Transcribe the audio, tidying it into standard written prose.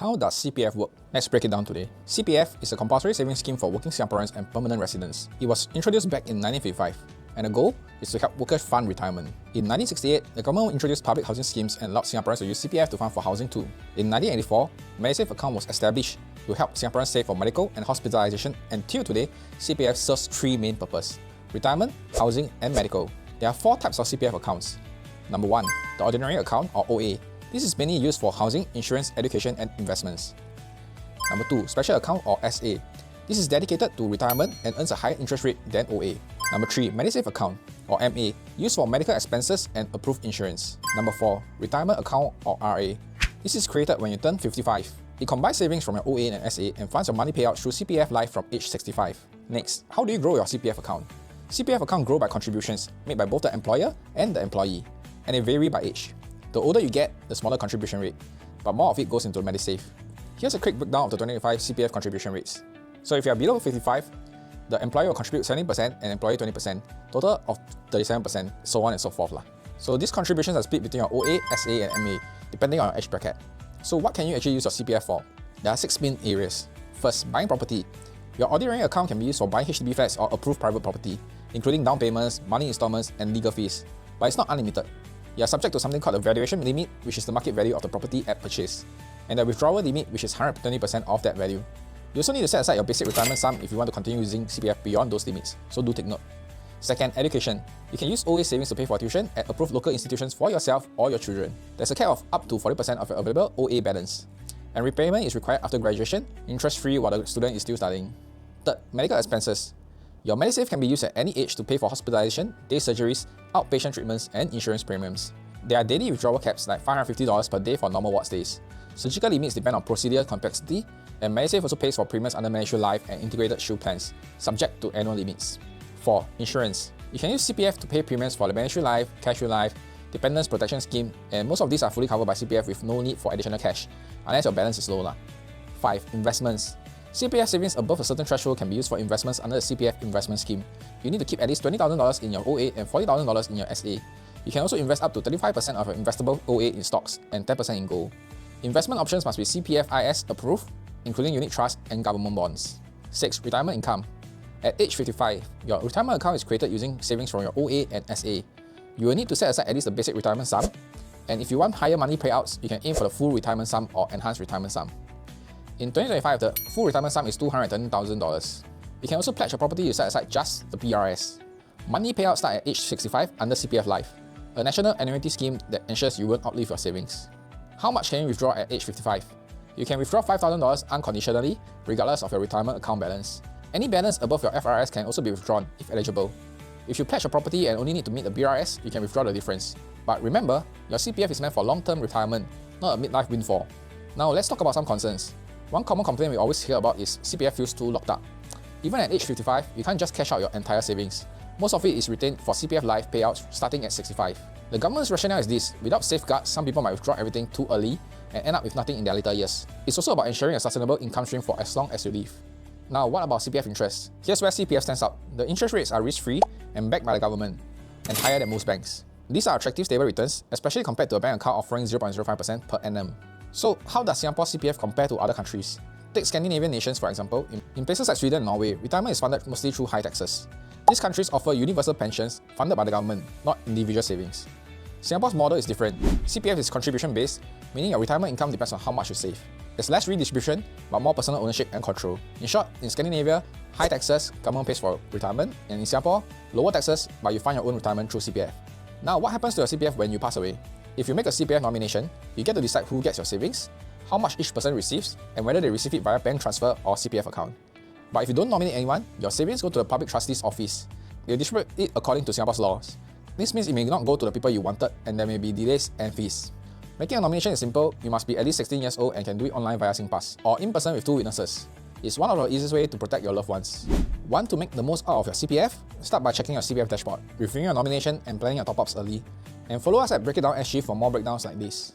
How does CPF work? Let's break it down today. CPF is a compulsory savings scheme for working Singaporeans and permanent residents. It was introduced back in 1955, and the goal is to help workers fund retirement. In 1968, the government introduced public housing schemes and allowed Singaporeans to use CPF to fund for housing too. In 1984, MediSave account was established to help Singaporeans save for medical and hospitalization, and till today, CPF serves three main purposes: retirement, housing, and medical. There are four types of CPF accounts. Number 1, the ordinary account or OA. This is mainly used for housing, insurance, education, and investments. Number 2, special account or SA. This is dedicated to retirement and earns a higher interest rate than OA. Number 3, MediSave account or MA, used for medical expenses and approved insurance. Number 4, retirement account or RA. This is created when you turn 55. It combines savings from your OA and SA and funds your money payout through CPF Life from age 65. Next, how do you grow your CPF account? CPF account grow by contributions made by both the employer and the employee, and they vary by age. The older you get, the smaller contribution rate, but more of it goes into MediSave. Here's a quick breakdown of the 2025 CPF contribution rates. So if you are below 55, the employer will contribute 70% and employee 20%, total of 37%, so on and so forth. So these contributions are split between your OA, SA, and MA, depending on your age bracket. So what can you actually use your CPF for? There are 6 main areas. First, buying property. Your ordinary account can be used for buying HDB flats or approved private property, including down payments, money installments, and legal fees. But it's not unlimited. You are subject to something called the valuation limit, which is the market value of the property at purchase, and the withdrawal limit, which is 120% of that value. You also need to set aside your basic retirement sum if you want to continue using CPF beyond those limits, so do take note. Second, education. You can use OA savings to pay for tuition at approved local institutions for yourself or your children. There's a cap of up to 40% of your available OA balance. And repayment is required after graduation, interest-free while the student is still studying. Third, medical expenses. Your MediSave can be used at any age to pay for hospitalization, day surgeries, outpatient treatments, and insurance premiums. There are daily withdrawal caps like $550 per day for normal ward stays. Surgical limits depend on procedure complexity, and MediSave also pays for premiums under MediShield Life and integrated shield plans, subject to annual limits. 4. Insurance. You can use CPF to pay premiums for the MediShield Life, CareShield Life, Dependents Protection Scheme, and most of these are fully covered by CPF with no need for additional cash, unless your balance is low. 5. Investments. CPF savings above a certain threshold can be used for investments under the CPF investment scheme. You need to keep at least $20,000 in your OA and $40,000 in your SA. You can also invest up to 35% of your investable OA in stocks and 10% in gold. Investment options must be CPFIS approved, including unit trust and government bonds. 6. Retirement income. At age 55, your retirement account is created using savings from your OA and SA. You will need to set aside at least the basic retirement sum, and if you want higher money payouts, you can aim for the full retirement sum or enhanced retirement sum. In 2025, the full retirement sum is $210,000. You can also pledge a property to set aside just the PRS. Monthly payouts start at age 65 under CPF Life, a national annuity scheme that ensures you won't outlive your savings. How much can you withdraw at age 55? You can withdraw $5,000 unconditionally, regardless of your retirement account balance. Any balance above your FRS can also be withdrawn, if eligible. If you pledge a property and only need to meet the BRS, you can withdraw the difference. But remember, your CPF is meant for long-term retirement, not a midlife windfall. Now let's talk about some concerns. One common complaint we always hear about is CPF feels too locked up. Even at age 55, you can't just cash out your entire savings. Most of it is retained for CPF Life payouts starting at 65. The government's rationale is this: without safeguards, some people might withdraw everything too early and end up with nothing in their later years. It's also about ensuring a sustainable income stream for as long as you live. Now, what about CPF interest? Here's where CPF stands out. The interest rates are risk-free and backed by the government, and higher than most banks. These are attractive stable returns, especially compared to a bank account offering 0.05% per annum. So, how does Singapore's CPF compare to other countries? Take Scandinavian nations for example. In places like Sweden and Norway, retirement is funded mostly through high taxes. These countries offer universal pensions funded by the government, not individual savings. Singapore's model is different. CPF is contribution-based, meaning your retirement income depends on how much you save. There's less redistribution, but more personal ownership and control. In short, in Scandinavia, high taxes, government pays for retirement, and in Singapore, lower taxes, but you fund your own retirement through CPF. Now, what happens to your CPF when you pass away? If you make a CPF nomination, you get to decide who gets your savings, how much each person receives, and whether they receive it via bank transfer or CPF account. But if you don't nominate anyone, your savings go to the Public Trustee's office. They'll distribute it according to Singapore's laws. This means it may not go to the people you wanted, and there may be delays and fees. Making a nomination is simple. You must be at least 16 years old and can do it online via SingPass, or in person with 2 witnesses. It's one of the easiest ways to protect your loved ones. Want to make the most out of your CPF? Start by checking your CPF dashboard, reviewing your nomination and planning your top-ups early. And follow us at Break It Down SG for more breakdowns like this.